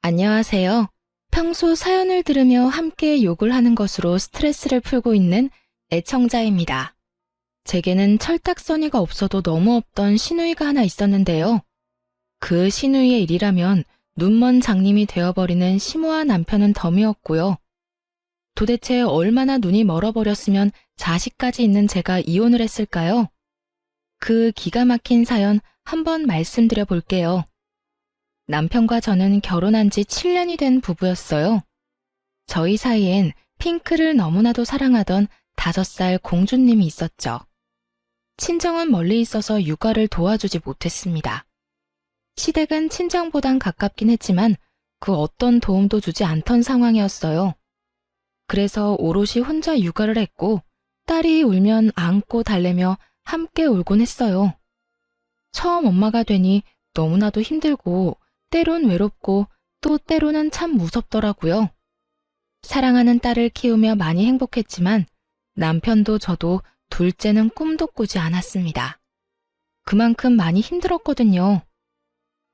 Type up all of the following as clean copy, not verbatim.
안녕하세요. 평소 사연을 들으며 함께 욕을 하는 것으로 스트레스를 풀고 있는 애청자입니다. 제게는 철딱서니가 없어도 너무 없던 시누이가 하나 있었는데요. 그 시누이의 일이라면 눈먼 장님이 되어버리는 심오한 남편은 덤이었고요. 도대체 얼마나 눈이 멀어버렸으면 자식까지 있는 제가 이혼을 했을까요? 그 기가 막힌 사연 한번 말씀드려 볼게요. 남편과 저는 결혼한 지 7년이 된 부부였어요. 저희 사이엔 핑크를 너무나도 사랑하던 5살 공주님이 있었죠. 친정은 멀리 있어서 육아를 도와주지 못했습니다. 시댁은 친정보단 가깝긴 했지만 그 어떤 도움도 주지 않던 상황이었어요. 그래서 오롯이 혼자 육아를 했고 딸이 울면 안고 달래며 함께 울곤 했어요. 처음 엄마가 되니 너무나도 힘들고 때론 외롭고 또 때로는 참 무섭더라고요. 사랑하는 딸을 키우며 많이 행복했지만 남편도 저도 둘째는 꿈도 꾸지 않았습니다. 그만큼 많이 힘들었거든요.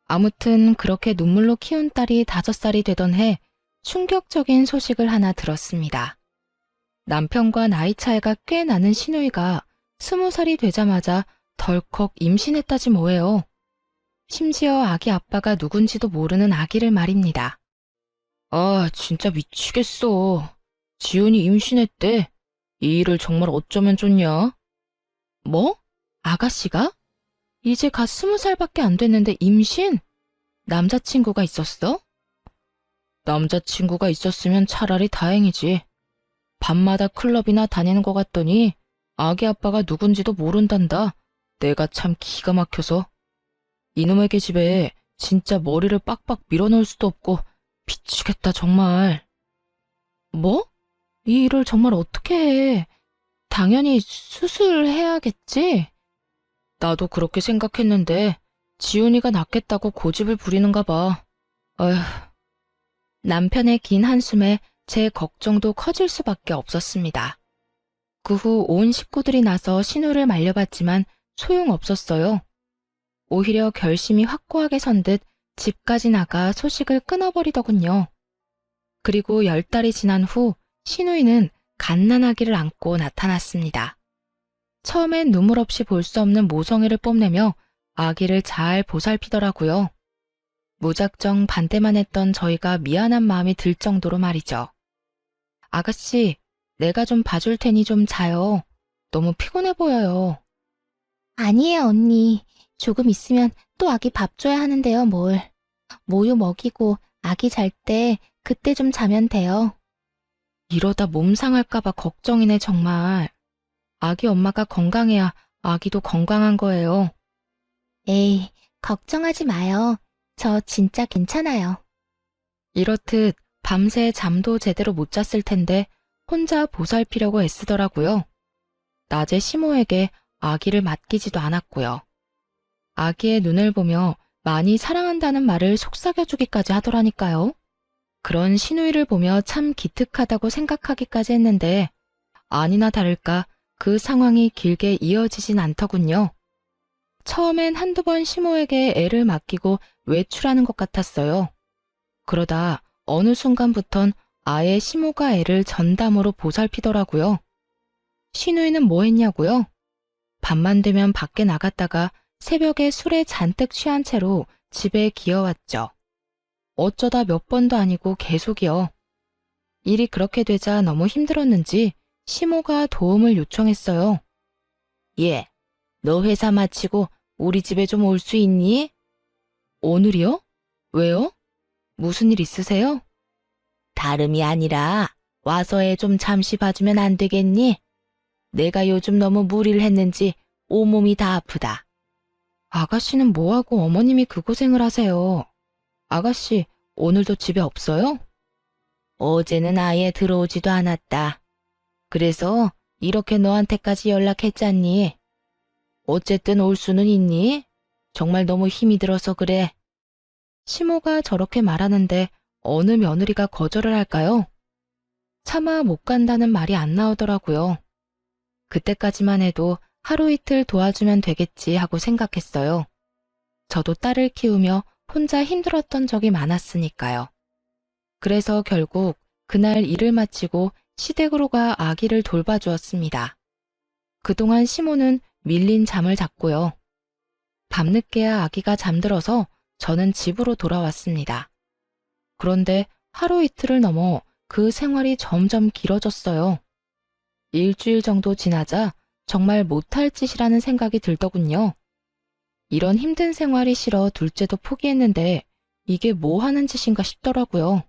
아무튼 그렇게 눈물로 키운 딸이 5살이 되던 해 충격적인 소식을 하나 들었습니다. 남편과 나이 차이가 꽤 나는 시누이가 20살이 되자마자 덜컥 임신했다지 뭐예요. 심지어 아기 아빠가 누군지도 모르는 아기를 말입니다. 아, 진짜 미치겠어. 지훈이 임신했대. 이 일을 정말 어쩌면 좋냐? 뭐? 아가씨가? 이제 갓 20살밖에 안 됐는데 임신? 남자친구가 있었어? 남자친구가 있었으면 차라리 다행이지. 밤마다 클럽이나 다니는 것 같더니 아기 아빠가 누군지도 모른단다. 내가 참 기가 막혀서. 이놈에게 집에 진짜 머리를 빡빡 밀어넣을 수도 없고 미치겠다 정말. 뭐? 이 일을 정말 어떻게 해? 당연히 수술해야겠지? 나도 그렇게 생각했는데 지훈이가 낫겠다고 고집을 부리는가 봐. 어휴. 남편의 긴 한숨에 제 걱정도 커질 수밖에 없었습니다. 그 후 온 식구들이 나서 신호를 말려봤지만 소용없었어요. 오히려 결심이 확고하게 선 듯 집까지 나가 소식을 끊어버리더군요. 그리고 10달이 지난 후 시누이는 갓난아기를 안고 나타났습니다. 처음엔 눈물 없이 볼 수 없는 모성애를 뽐내며 아기를 잘 보살피더라고요. 무작정 반대만 했던 저희가 미안한 마음이 들 정도로 말이죠. 아가씨, 내가 좀 봐줄 테니 좀 자요. 너무 피곤해 보여요. 아니에요, 언니. 조금 있으면 또 아기 밥 줘야 하는데요, 뭘. 모유 먹이고 아기 잘 때 그때 좀 자면 돼요. 이러다 몸 상할까봐 걱정이네 정말. 아기 엄마가 건강해야 아기도 건강한 거예요. 에이, 걱정하지 마요. 저 진짜 괜찮아요. 이렇듯 밤새 잠도 제대로 못 잤을 텐데 혼자 보살피려고 애쓰더라고요. 낮에 시모에게 아기를 맡기지도 않았고요. 아기의 눈을 보며 많이 사랑한다는 말을 속삭여주기까지 하더라니까요. 그런 시누이를 보며 참 기특하다고 생각하기까지 했는데 아니나 다를까 그 상황이 길게 이어지진 않더군요. 처음엔 한두 번 시모에게 애를 맡기고 외출하는 것 같았어요. 그러다 어느 순간부턴 아예 시모가 애를 전담으로 보살피더라고요. 시누이는 뭐 했냐고요? 밤만 되면 밖에 나갔다가 새벽에 술에 잔뜩 취한 채로 집에 기어왔죠. 어쩌다 몇 번도 아니고 계속이요. 일이 그렇게 되자 너무 힘들었는지 시모가 도움을 요청했어요. 예, 너 회사 마치고 우리 집에 좀 올 수 있니? 오늘이요? 왜요? 무슨 일 있으세요? 다름이 아니라 와서 애 좀 잠시 봐주면 안 되겠니? 내가 요즘 너무 무리를 했는지 온몸이 다 아프다. 아가씨는 뭐하고 어머님이 그 고생을 하세요? 아가씨, 오늘도 집에 없어요? 어제는 아예 들어오지도 않았다. 그래서 이렇게 너한테까지 연락했잖니. 어쨌든 올 수는 있니? 정말 너무 힘이 들어서 그래. 시모가 저렇게 말하는데 어느 며느리가 거절을 할까요? 차마 못 간다는 말이 안 나오더라고요. 그때까지만 해도 하루 이틀 도와주면 되겠지 하고 생각했어요. 저도 딸을 키우며 혼자 힘들었던 적이 많았으니까요. 그래서 결국 그날 일을 마치고 시댁으로 가 아기를 돌봐주었습니다. 그동안 시모는 밀린 잠을 잤고요. 밤늦게야 아기가 잠들어서 저는 집으로 돌아왔습니다. 그런데 하루 이틀을 넘어 그 생활이 점점 길어졌어요. 일주일 정도 지나자 정말 못할 짓이라는 생각이 들더군요. 이런 힘든 생활이 싫어 둘째도 포기했는데 이게 뭐 하는 짓인가 싶더라고요.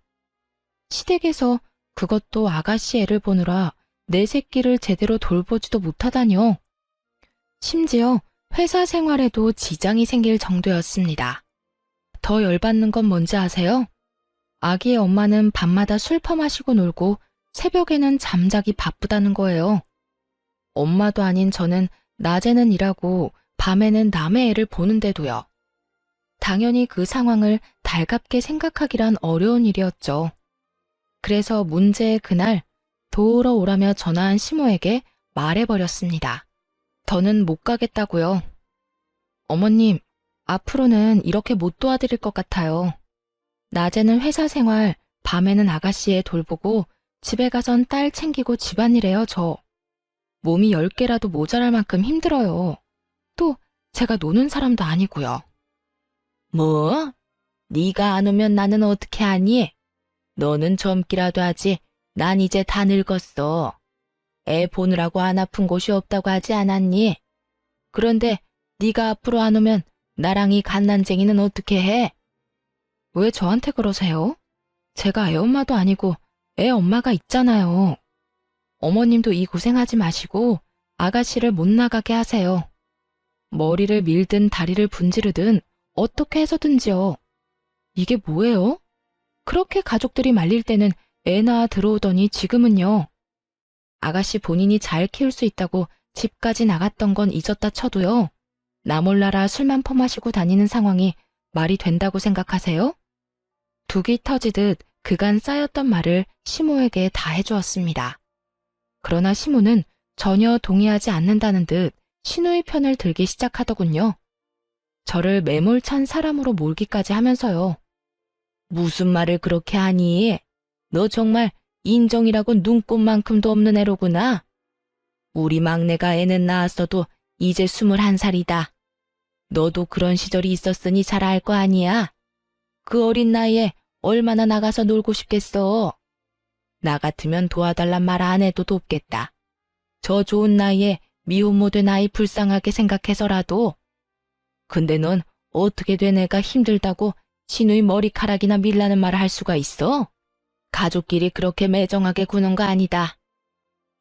시댁에서 그것도 아가씨 애를 보느라 내 새끼를 제대로 돌보지도 못하다뇨. 심지어 회사 생활에도 지장이 생길 정도였습니다. 더 열받는 건 뭔지 아세요? 아기의 엄마는 밤마다 술 퍼마시고 놀고 새벽에는 잠자기 바쁘다는 거예요. 엄마도 아닌 저는 낮에는 일하고 밤에는 남의 애를 보는데도요. 당연히 그 상황을 달갑게 생각하기란 어려운 일이었죠. 그래서 문제의 그날 도우러 오라며 전화한 시모에게 말해버렸습니다. 더는 못 가겠다고요. 어머님, 앞으로는 이렇게 못 도와드릴 것 같아요. 낮에는 회사 생활, 밤에는 아가씨 애 돌보고 집에 가선 딸 챙기고 집안일해요, 저. 몸이 10개라도 모자랄 만큼 힘들어요. 또 제가 노는 사람도 아니고요. 뭐? 네가 안 오면 나는 어떻게 하니? 너는 젊기라도 하지. 난 이제 다 늙었어. 애 보느라고 안 아픈 곳이 없다고 하지 않았니? 그런데 네가 앞으로 안 오면 나랑 이 갓난쟁이는 어떻게 해? 왜 저한테 그러세요? 제가 애 엄마도 아니고 애 엄마가 있잖아요. 어머님도 이 고생하지 마시고 아가씨를 못 나가게 하세요. 머리를 밀든 다리를 분지르든 어떻게 해서든지요. 이게 뭐예요? 그렇게 가족들이 말릴 때는 애 낳아 들어오더니 지금은요. 아가씨 본인이 잘 키울 수 있다고 집까지 나갔던 건 잊었다 쳐도요. 나 몰라라 술만 퍼마시고 다니는 상황이 말이 된다고 생각하세요? 둑이 터지듯 그간 쌓였던 말을 시모에게 다 해주었습니다. 그러나 시모는 전혀 동의하지 않는다는 듯 시누이 편을 들기 시작하더군요. 저를 매몰찬 사람으로 몰기까지 하면서요. 무슨 말을 그렇게 하니? 너 정말 인정이라고 눈꼽만큼도 없는 애로구나. 우리 막내가 애는 낳았어도 이제 21살이다. 너도 그런 시절이 있었으니 잘 알 거 아니야. 그 어린 나이에 얼마나 나가서 놀고 싶겠어. 나 같으면 도와달란 말 안 해도 돕겠다. 저 좋은 나이에 미혼모 된 아이 불쌍하게 생각해서라도. 근데 넌 어떻게 된 애가 힘들다고 시누이 머리카락이나 밀라는 말을 할 수가 있어? 가족끼리 그렇게 매정하게 구는 거 아니다.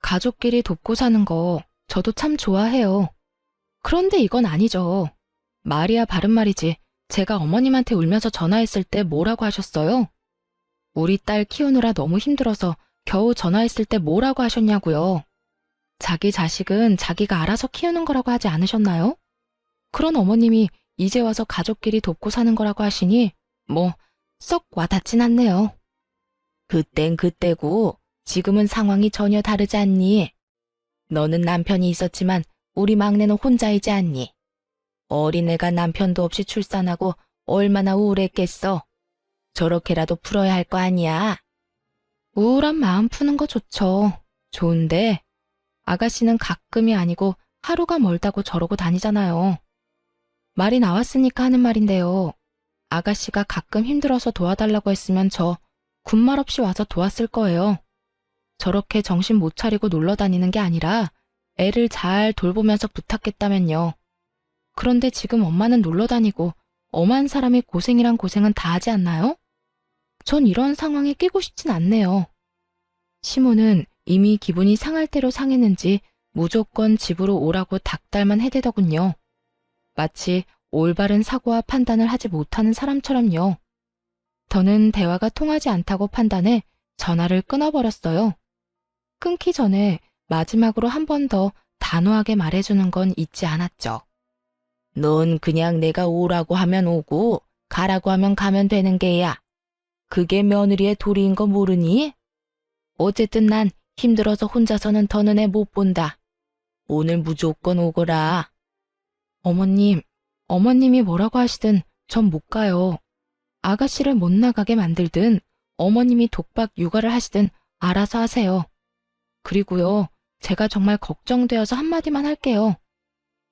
가족끼리 돕고 사는 거 저도 참 좋아해요. 그런데 이건 아니죠. 말이야 바른 말이지. 제가 어머님한테 울면서 전화했을 때 뭐라고 하셨어요? 우리 딸 키우느라 너무 힘들어서 겨우 전화했을 때 뭐라고 하셨냐고요. 자기 자식은 자기가 알아서 키우는 거라고 하지 않으셨나요? 그런 어머님이 이제 와서 가족끼리 돕고 사는 거라고 하시니 뭐 썩 와닿진 않네요. 그땐 그때고 지금은 상황이 전혀 다르지 않니? 너는 남편이 있었지만 우리 막내는 혼자이지 않니? 어린애가 남편도 없이 출산하고 얼마나 우울했겠어. 저렇게라도 풀어야 할 거 아니야. 우울한 마음 푸는 거 좋죠. 좋은데 아가씨는 가끔이 아니고 하루가 멀다고 저러고 다니잖아요. 말이 나왔으니까 하는 말인데요. 아가씨가 가끔 힘들어서 도와달라고 했으면 저 군말 없이 와서 도왔을 거예요. 저렇게 정신 못 차리고 놀러 다니는 게 아니라 애를 잘 돌보면서 부탁했다면요. 그런데 지금 엄마는 놀러 다니고 엄한 사람이 고생이란 고생은 다 하지 않나요? 전 이런 상황에 끼고 싶진 않네요. 시모는 이미 기분이 상할 대로 상했는지 무조건 집으로 오라고 닥달만 해대더군요. 마치 올바른 사고와 판단을 하지 못하는 사람처럼요. 더는 대화가 통하지 않다고 판단해 전화를 끊어버렸어요. 끊기 전에 마지막으로 한 번 더 단호하게 말해주는 건 잊지 않았죠. 넌 그냥 내가 오라고 하면 오고 가라고 하면 가면 되는 게야. 그게 며느리의 도리인 거 모르니? 어쨌든 난 힘들어서 혼자서는 더는 애 못 본다. 오늘 무조건 오거라. 어머님이 뭐라고 하시든 전 못 가요. 아가씨를 못 나가게 만들든 어머님이 독박 육아를 하시든 알아서 하세요. 그리고요, 제가 정말 걱정되어서 한마디만 할게요.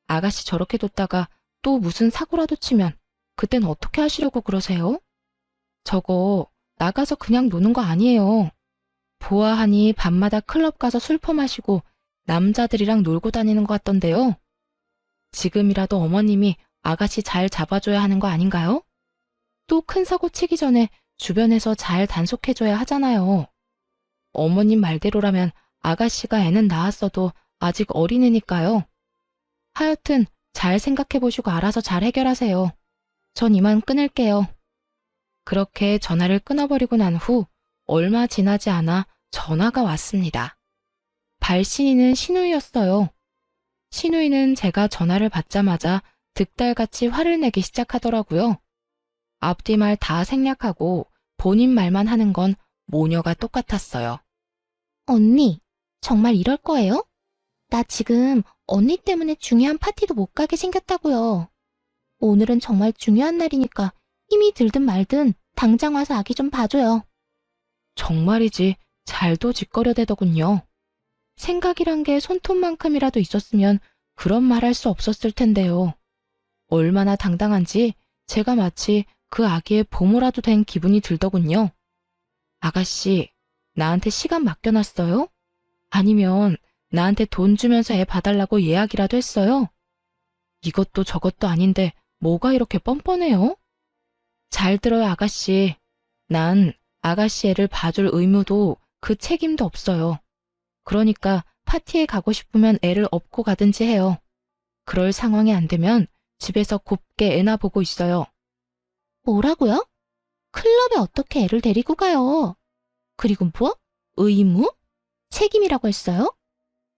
아가씨 저렇게 뒀다가 또 무슨 사고라도 치면 그땐 어떻게 하시려고 그러세요? 저거 나가서 그냥 노는 거 아니에요. 보아하니 밤마다 클럽 가서 술 퍼마시고 남자들이랑 놀고 다니는 것 같던데요. 지금이라도 어머님이 아가씨 잘 잡아줘야 하는 거 아닌가요? 또 큰 사고 치기 전에 주변에서 잘 단속해줘야 하잖아요. 어머님 말대로라면 아가씨가 애는 낳았어도 아직 어린애니까요. 하여튼 잘 생각해보시고 알아서 잘 해결하세요. 전 이만 끊을게요. 그렇게 전화를 끊어버리고 난 후 얼마 지나지 않아 전화가 왔습니다. 발신인은 신우이였어요. 신우이는 제가 전화를 받자마자 득달같이 화를 내기 시작하더라고요. 앞뒤 말 다 생략하고 본인 말만 하는 건 모녀가 똑같았어요. 언니, 정말 이럴 거예요? 나 지금 언니 때문에 중요한 파티도 못 가게 생겼다고요. 오늘은 정말 중요한 날이니까 힘이 들든 말든 당장 와서 아기 좀 봐줘요. 정말이지 잘도 짓거려대더군요. 생각이란 게 손톱만큼이라도 있었으면 그런 말 할 수 없었을 텐데요. 얼마나 당당한지 제가 마치 그 아기의 보모라도 된 기분이 들더군요. 아가씨, 나한테 시간 맡겨놨어요? 아니면 나한테 돈 주면서 애 봐달라고 예약이라도 했어요? 이것도 저것도 아닌데 뭐가 이렇게 뻔뻔해요? 잘 들어요, 아가씨. 난 아가씨 애를 봐줄 의무도 그 책임도 없어요. 그러니까 파티에 가고 싶으면 애를 업고 가든지 해요. 그럴 상황이 안 되면 집에서 곱게 애나 보고 있어요. 뭐라고요? 클럽에 어떻게 애를 데리고 가요? 그리고 뭐? 의무? 책임이라고 했어요?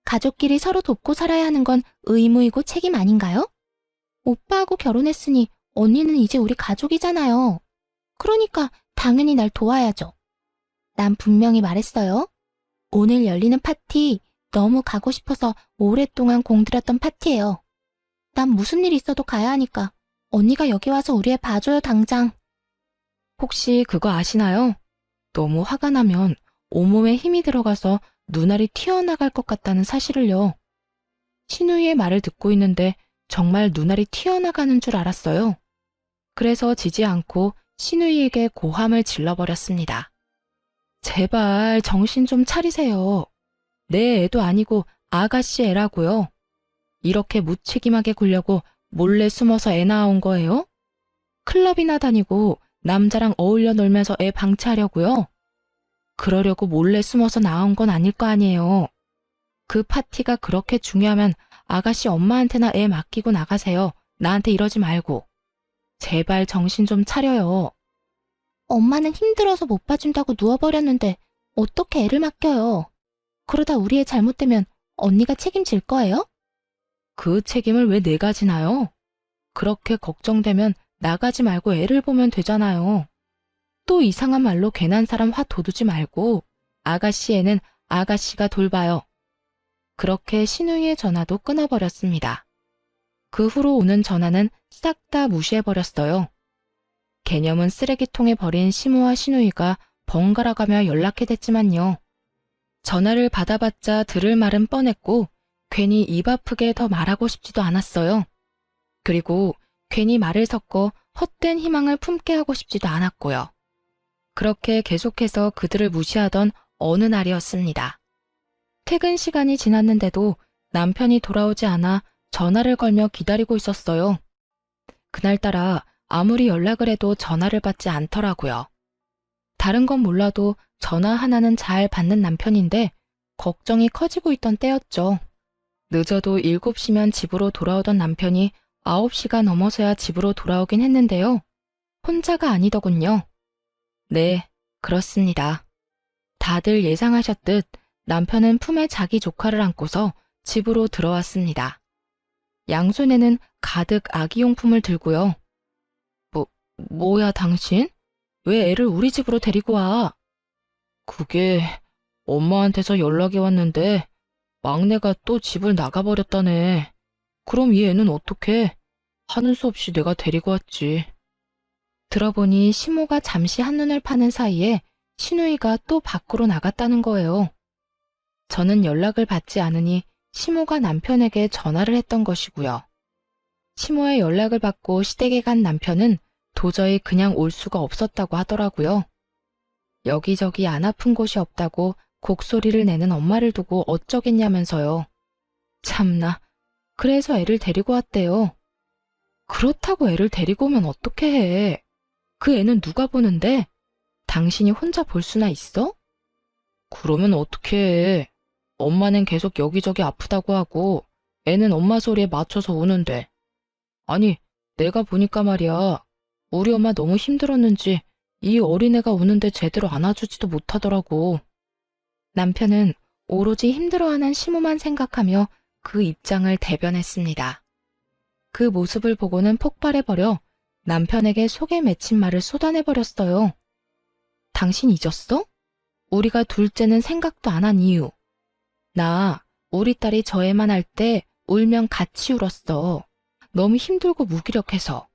가족끼리 서로 돕고 살아야 하는 건 의무이고 책임 아닌가요? 오빠하고 결혼했으니 언니는 이제 우리 가족이잖아요. 그러니까 당연히 날 도와야죠. 난 분명히 말했어요. 오늘 열리는 파티 너무 가고 싶어서 오랫동안 공들였던 파티예요. 난 무슨 일 있어도 가야 하니까 언니가 여기 와서 우리 애 봐줘요, 당장. 혹시 그거 아시나요? 너무 화가 나면 온몸에 힘이 들어가서 눈알이 튀어나갈 것 같다는 사실을요. 신우이의 말을 듣고 있는데 정말 눈알이 튀어나가는 줄 알았어요. 그래서 지지 않고 신우이에게 고함을 질러버렸습니다. 제발 정신 좀 차리세요. 내 애도 아니고 아가씨 애라고요. 이렇게 무책임하게 굴려고 몰래 숨어서 애 낳아온 거예요? 클럽이나 다니고 남자랑 어울려 놀면서 애 방치하려고요? 그러려고 몰래 숨어서 낳아온 건 아닐 거 아니에요. 그 파티가 그렇게 중요하면 아가씨 엄마한테나 애 맡기고 나가세요. 나한테 이러지 말고. 제발 정신 좀 차려요. 엄마는 힘들어서 못 봐준다고 누워버렸는데 어떻게 애를 맡겨요? 그러다 우리 애 잘못되면 언니가 책임질 거예요? 그 책임을 왜 내가 지나요? 그렇게 걱정되면 나가지 말고 애를 보면 되잖아요. 또 이상한 말로 괜한 사람 화 돋우지 말고 아가씨 애는 아가씨가 돌봐요. 그렇게 신우이의 전화도 끊어버렸습니다. 그 후로 오는 전화는 싹 다 무시해버렸어요. 개념은 쓰레기통에 버린 시모와 신우이가 번갈아가며 연락해댔지만요. 전화를 받아봤자 들을 말은 뻔했고 괜히 입 아프게 더 말하고 싶지도 않았어요. 그리고 괜히 말을 섞어 헛된 희망을 품게 하고 싶지도 않았고요. 그렇게 계속해서 그들을 무시하던 어느 날이었습니다. 퇴근 시간이 지났는데도 남편이 돌아오지 않아 전화를 걸며 기다리고 있었어요. 그날따라 아무리 연락을 해도 전화를 받지 않더라고요. 다른 건 몰라도 전화 하나는 잘 받는 남편인데 걱정이 커지고 있던 때였죠. 늦어도 7시면 집으로 돌아오던 남편이 9시가 넘어서야 집으로 돌아오긴 했는데요. 혼자가 아니더군요. 네, 그렇습니다. 다들 예상하셨듯 남편은 품에 자기 조카를 안고서 집으로 들어왔습니다. 양손에는 가득 아기용품을 들고요. 뭐야 당신? 왜 애를 우리 집으로 데리고 와? 그게 엄마한테서 연락이 왔는데 막내가 또 집을 나가버렸다네. 그럼 이 애는 어떡해? 하는 수 없이 내가 데리고 왔지. 들어보니 시모가 잠시 한눈을 파는 사이에 신우이가 또 밖으로 나갔다는 거예요. 저는 연락을 받지 않으니 시모가 남편에게 전화를 했던 것이고요. 시모의 연락을 받고 시댁에 간 남편은 도저히 그냥 올 수가 없었다고 하더라고요. 여기저기 안 아픈 곳이 없다고 곡소리를 내는 엄마를 두고 어쩌겠냐면서요. 참나, 그래서 애를 데리고 왔대요. 그렇다고 애를 데리고 오면 어떻게 해? 그 애는 누가 보는데? 당신이 혼자 볼 수나 있어? 그러면 어떻게 해? 엄마는 계속 여기저기 아프다고 하고 애는 엄마 소리에 맞춰서 우는데. 아니, 내가 보니까 말이야. 우리 엄마 너무 힘들었는지 이 어린애가 우는데 제대로 안아주지도 못하더라고. 남편은 오로지 힘들어하는 시모만 생각하며 그 입장을 대변했습니다. 그 모습을 보고는 폭발해버려 남편에게 속에 맺힌 말을 쏟아내버렸어요. 당신 잊었어? 우리가 둘째는 생각도 안 한 이유. 나 우리 딸이 저 애만 할 때 울면 같이 울었어. 너무 힘들고 무기력해서.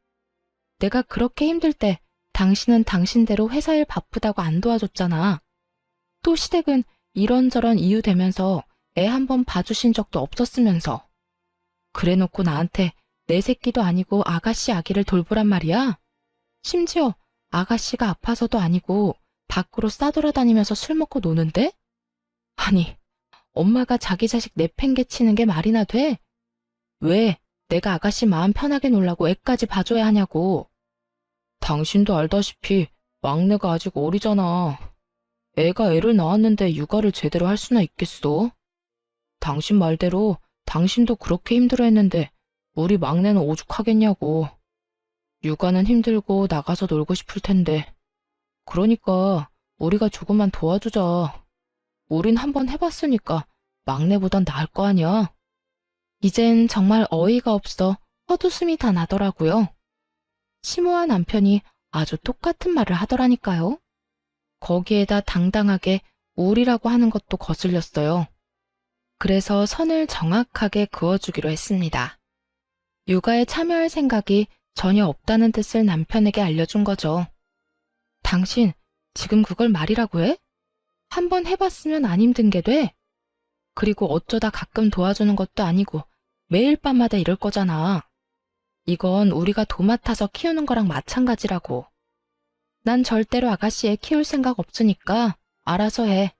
내가 그렇게 힘들 때 당신은 당신대로 회사 일 바쁘다고 안 도와줬잖아. 또 시댁은 이런저런 이유 대면서 애 한 번 봐주신 적도 없었으면서. 그래놓고 나한테 내 새끼도 아니고 아가씨 아기를 돌보란 말이야? 심지어 아가씨가 아파서도 아니고 밖으로 싸돌아다니면서 술 먹고 노는데? 아니, 엄마가 자기 자식 내팽개치는 게 말이나 돼? 왜 내가 아가씨 마음 편하게 놀라고 애까지 봐줘야 하냐고. 당신도 알다시피 막내가 아직 어리잖아. 애가 애를 낳았는데 육아를 제대로 할 수나 있겠어? 당신 말대로 당신도 그렇게 힘들어했는데 우리 막내는 오죽하겠냐고. 육아는 힘들고 나가서 놀고 싶을 텐데. 그러니까 우리가 조금만 도와주자. 우린 한번 해봤으니까 막내보단 나을 거 아니야. 이젠 정말 어이가 없어 헛웃음이 다 나더라고요. 시모와 남편이 아주 똑같은 말을 하더라니까요. 거기에다 당당하게 우리라고 하는 것도 거슬렸어요. 그래서 선을 정확하게 그어주기로 했습니다. 육아에 참여할 생각이 전혀 없다는 뜻을 남편에게 알려준 거죠. 당신 지금 그걸 말이라고 해? 한번 해봤으면 안 힘든 게 돼? 그리고 어쩌다 가끔 도와주는 것도 아니고 매일 밤마다 이럴 거잖아. 이건 우리가 도맡아서 키우는 거랑 마찬가지라고. 난 절대로 아가씨 애 키울 생각 없으니까 알아서 해.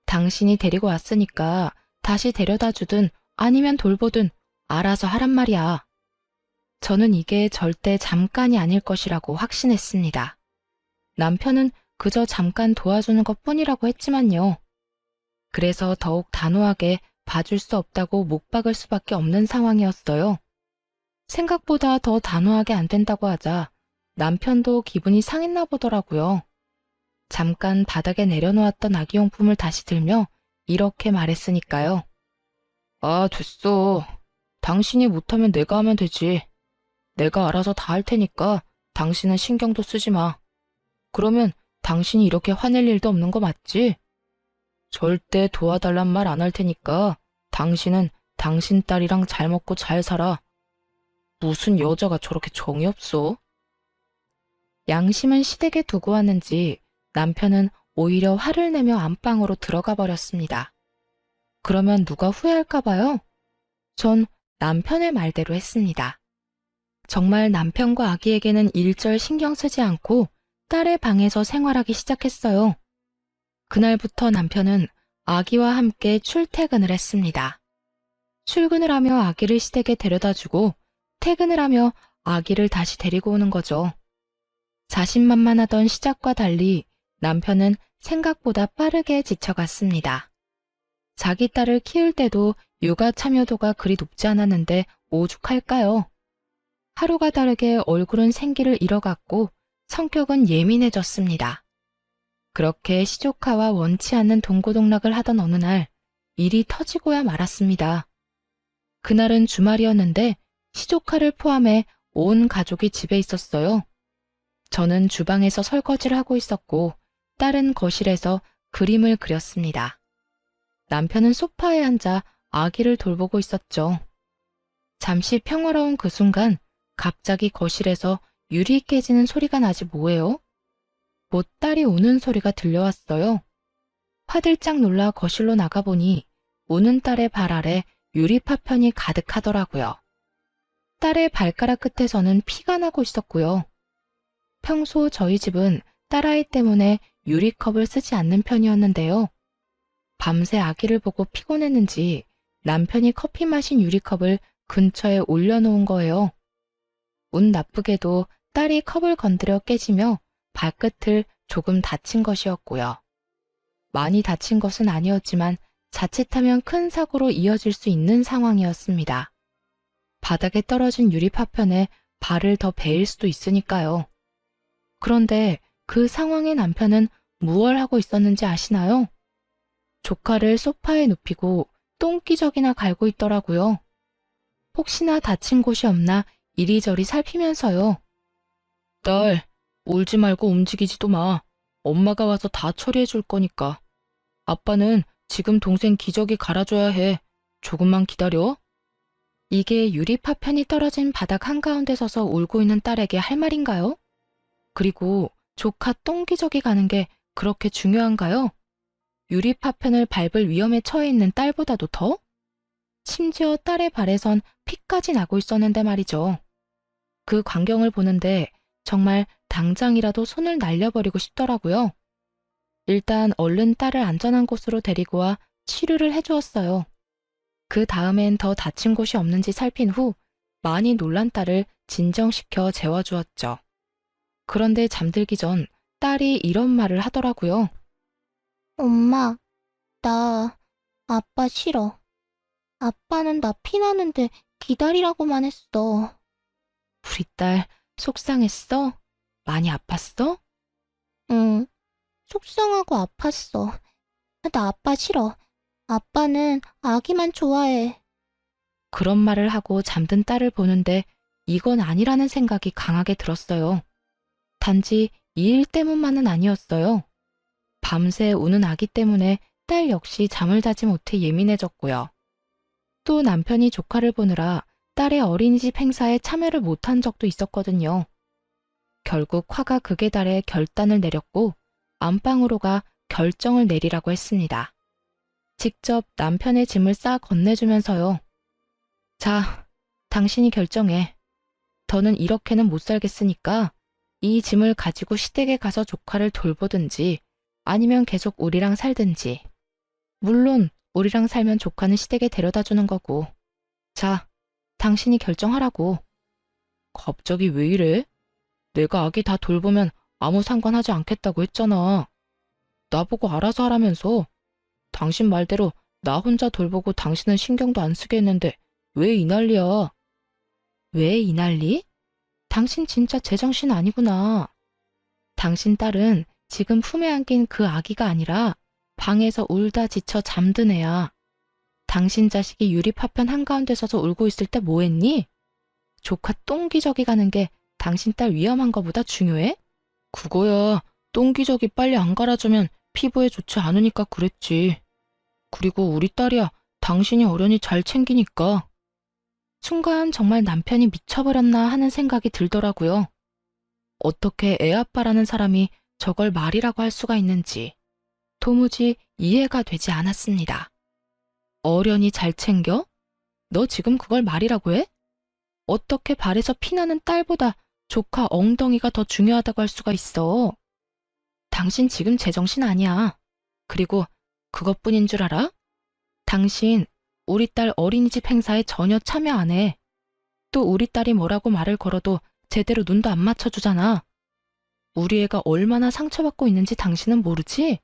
당신이 데리고 왔으니까 다시 데려다 주든 아니면 돌보든 알아서 하란 말이야. 저는 이게 절대 잠깐이 아닐 것이라고 확신했습니다. 남편은 그저 잠깐 도와주는 것뿐이라고 했지만요. 그래서 더욱 단호하게 봐줄 수 없다고 못 박을 수밖에 없는 상황이었어요. 생각보다 더 단호하게 안 된다고 하자 남편도 기분이 상했나 보더라고요. 잠깐 바닥에 내려놓았던 아기용품을 다시 들며 이렇게 말했으니까요. 아, 됐어. 당신이 못하면 내가 하면 되지. 내가 알아서 다 할 테니까 당신은 신경도 쓰지 마. 그러면 당신이 이렇게 화낼 일도 없는 거 맞지? 절대 도와달란 말 안 할 테니까 당신은 당신 딸이랑 잘 먹고 잘 살아. 무슨 여자가 저렇게 정이 없어? 양심은 시댁에 두고 왔는지 남편은 오히려 화를 내며 안방으로 들어가 버렸습니다. 그러면 누가 후회할까 봐요? 전 남편의 말대로 했습니다. 정말 남편과 아기에게는 일절 신경 쓰지 않고 딸의 방에서 생활하기 시작했어요. 그날부터 남편은 아기와 함께 출퇴근을 했습니다. 출근을 하며 아기를 시댁에 데려다주고 퇴근을 하며 아기를 다시 데리고 오는 거죠. 자신만만하던 시작과 달리 남편은 생각보다 빠르게 지쳐갔습니다. 자기 딸을 키울 때도 육아 참여도가 그리 높지 않았는데 오죽할까요? 하루가 다르게 얼굴은 생기를 잃어갔고 성격은 예민해졌습니다. 그렇게 시조카와 원치 않는 동고동락을 하던 어느 날 일이 터지고야 말았습니다. 그날은 주말이었는데 시조카를 포함해 온 가족이 집에 있었어요. 저는 주방에서 설거지를 하고 있었고 딸은 거실에서 그림을 그렸습니다. 남편은 소파에 앉아 아기를 돌보고 있었죠. 잠시 평화로운 그 순간 갑자기 거실에서 유리 깨지는 소리가 나지 뭐예요? 뭐 딸이 우는 소리가 들려왔어요. 화들짝 놀라 거실로 나가보니 우는 딸의 발 아래 유리 파편이 가득하더라고요. 딸의 발가락 끝에서는 피가 나고 있었고요. 평소 저희 집은 딸아이 때문에 유리컵을 쓰지 않는 편이었는데요. 밤새 아기를 보고 피곤했는지 남편이 커피 마신 유리컵을 근처에 올려놓은 거예요. 운 나쁘게도 딸이 컵을 건드려 깨지며 발끝을 조금 다친 것이었고요. 많이 다친 것은 아니었지만 자칫하면 큰 사고로 이어질 수 있는 상황이었습니다. 바닥에 떨어진 유리 파편에 발을 더 베일 수도 있으니까요. 그런데 그 상황에 남편은 무얼 하고 있었는지 아시나요? 조카를 소파에 눕히고 똥기저귀나 갈고 있더라고요. 혹시나 다친 곳이 없나 이리저리 살피면서요. 딸, 울지 말고 움직이지도 마. 엄마가 와서 다 처리해 줄 거니까. 아빠는 지금 동생 기저귀 갈아줘야 해. 조금만 기다려. 이게 유리 파편이 떨어진 바닥 한가운데 서서 울고 있는 딸에게 할 말인가요? 그리고 조카 똥기저귀 가는 게 그렇게 중요한가요? 유리 파편을 밟을 위험에 처해 있는 딸보다도 더? 심지어 딸의 발에선 피까지 나고 있었는데 말이죠. 그 광경을 보는데 정말 당장이라도 손을 날려버리고 싶더라고요. 일단 얼른 딸을 안전한 곳으로 데리고 와 치료를 해주었어요. 그 다음엔 더 다친 곳이 없는지 살핀 후 많이 놀란 딸을 진정시켜 재워주었죠. 그런데 잠들기 전 딸이 이런 말을 하더라고요. 엄마, 나 아빠 싫어. 아빠는 나 피나는데 기다리라고만 했어. 우리 딸 속상했어? 많이 아팠어? 응, 속상하고 아팠어. 나 아빠 싫어. 아빠는 아기만 좋아해. 그런 말을 하고 잠든 딸을 보는데 이건 아니라는 생각이 강하게 들었어요. 단지 이 일 때문만은 아니었어요. 밤새 우는 아기 때문에 딸 역시 잠을 자지 못해 예민해졌고요. 또 남편이 조카를 보느라 딸의 어린이집 행사에 참여를 못한 적도 있었거든요. 결국 화가 극에 달해 결단을 내렸고 안방으로 가 결정을 내리라고 했습니다. 직접 남편의 짐을 싸 건네주면서요. 자, 당신이 결정해. 더는 이렇게는 못 살겠으니까 이 짐을 가지고 시댁에 가서 조카를 돌보든지 아니면 계속 우리랑 살든지. 물론 우리랑 살면 조카는 시댁에 데려다 주는 거고. 자, 당신이 결정하라고. 갑자기 왜 이래? 내가 아기 다 돌보면 아무 상관하지 않겠다고 했잖아. 나보고 알아서 하라면서. 당신 말대로 나 혼자 돌보고 당신은 신경도 안 쓰게 했는데 왜 이 난리야? 왜 이 난리? 당신 진짜 제정신 아니구나. 당신 딸은 지금 품에 안긴 그 아기가 아니라 방에서 울다 지쳐 잠든 애야. 당신 자식이 유리 파편 한가운데 서서 울고 있을 때 뭐 했니? 조카 똥기저귀 가는 게 당신 딸 위험한 거보다 중요해? 그거야. 똥기저귀 빨리 안 갈아주면 피부에 좋지 않으니까 그랬지. 그리고 우리 딸이야. 당신이 어련히 잘 챙기니까. 순간 정말 남편이 미쳐버렸나 하는 생각이 들더라고요. 어떻게 애아빠라는 사람이 저걸 말이라고 할 수가 있는지 도무지 이해가 되지 않았습니다. 어련히 잘 챙겨? 너 지금 그걸 말이라고 해? 어떻게 발에서 피나는 딸보다 조카 엉덩이가 더 중요하다고 할 수가 있어? 당신 지금 제정신 아니야. 그리고 그것뿐인 줄 알아? 당신 우리 딸 어린이집 행사에 전혀 참여 안 해. 또 우리 딸이 뭐라고 말을 걸어도 제대로 눈도 안 맞춰주잖아. 우리 애가 얼마나 상처받고 있는지 당신은 모르지?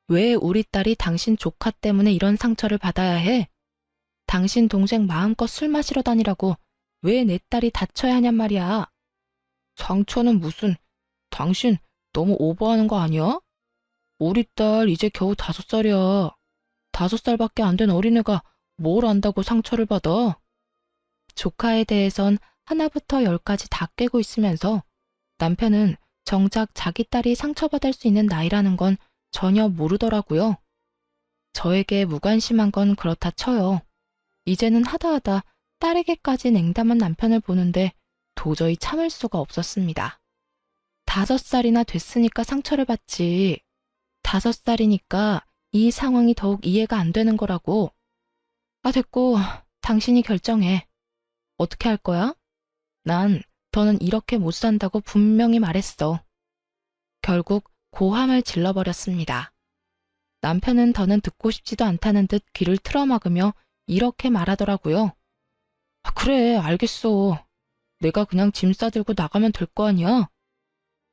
왜 우리 딸이 당신 조카 때문에 이런 상처를 받아야 해? 당신 동생 마음껏 술 마시러 다니라고 왜 내 딸이 다쳐야 하냔 말이야. 상처는 무슨, 당신 너무 오버하는 거 아니야? 우리 딸 이제 겨우 5살이야. 5살밖에 안 된 어린애가 뭘 안다고 상처를 받아? 조카에 대해선 하나부터 10까지 다 꿰고 있으면서 남편은 정작 자기 딸이 상처받을 수 있는 나이라는 건 전혀 모르더라고요. 저에게 무관심한 건 그렇다 쳐요. 이제는 하다하다 딸에게까지 냉담한 남편을 보는데 도저히 참을 수가 없었습니다. 5살이나 됐으니까 상처를 받지. 5살이니까 이 상황이 더욱 이해가 안 되는 거라고. 아, 됐고, 당신이 결정해. 어떻게 할 거야? 난 더는 이렇게 못 산다고 분명히 말했어. 결국 고함을 질러버렸습니다. 남편은 더는 듣고 싶지도 않다는 듯 귀를 틀어막으며 이렇게 말하더라고요. 아, 그래, 알겠어. 내가 그냥 짐 싸들고 나가면 될 거 아니야?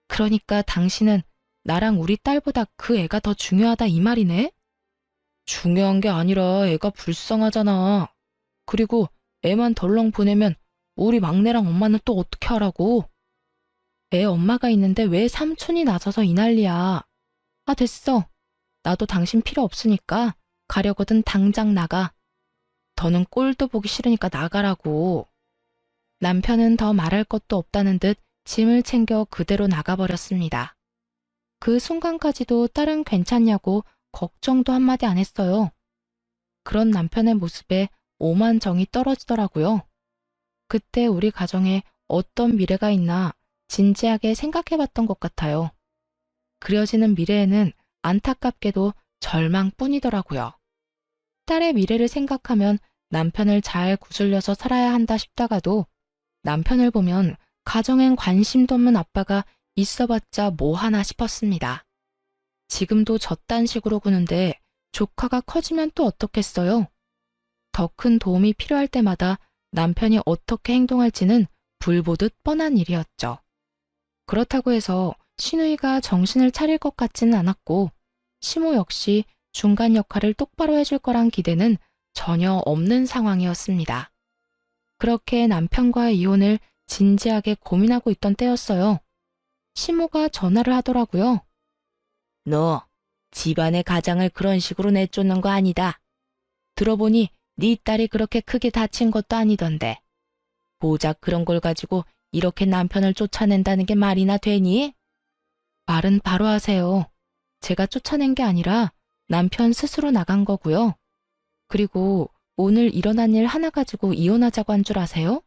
그러니까 당신은 나랑 우리 딸보다 그 애가 더 중요하다 이 말이네? 중요한 게 아니라 애가 불쌍하잖아. 그리고 애만 덜렁 보내면 우리 막내랑 엄마는 또 어떻게 하라고? 애 엄마가 있는데 왜 삼촌이 나서서 이 난리야. 아, 됐어. 나도 당신 필요 없으니까 가려거든 당장 나가. 더는 꼴도 보기 싫으니까 나가라고. 남편은 더 말할 것도 없다는 듯 짐을 챙겨 그대로 나가버렸습니다. 그 순간까지도 딸은 괜찮냐고 걱정도 한마디 안 했어요. 그런 남편의 모습에 오만 정이 떨어지더라고요. 그때 우리 가정에 어떤 미래가 있나 진지하게 생각해봤던 것 같아요. 그려지는 미래에는 안타깝게도 절망뿐이더라고요. 딸의 미래를 생각하면 남편을 잘 구슬려서 살아야 한다 싶다가도 남편을 보면 가정엔 관심도 없는 아빠가 있어봤자 뭐 하나 싶었습니다. 지금도 저딴 식으로 구는데 조카가 커지면 또 어떻겠어요? 더 큰 도움이 필요할 때마다 남편이 어떻게 행동할지는 불보듯 뻔한 일이었죠. 그렇다고 해서 시누이가 정신을 차릴 것 같지는 않았고 시모 역시 중간 역할을 똑바로 해줄 거란 기대는 전혀 없는 상황이었습니다. 그렇게 남편과의 이혼을 진지하게 고민하고 있던 때였어요. 시모가 전화를 하더라고요. 너 집안의 가장을 그런 식으로 내쫓는 거 아니다. 들어보니 네 딸이 그렇게 크게 다친 것도 아니던데. 고작 그런 걸 가지고 이렇게 남편을 쫓아낸다는 게 말이나 되니? 말은 바로 하세요. 제가 쫓아낸 게 아니라 남편 스스로 나간 거고요. 그리고 오늘 일어난 일 하나 가지고 이혼하자고 한 줄 아세요?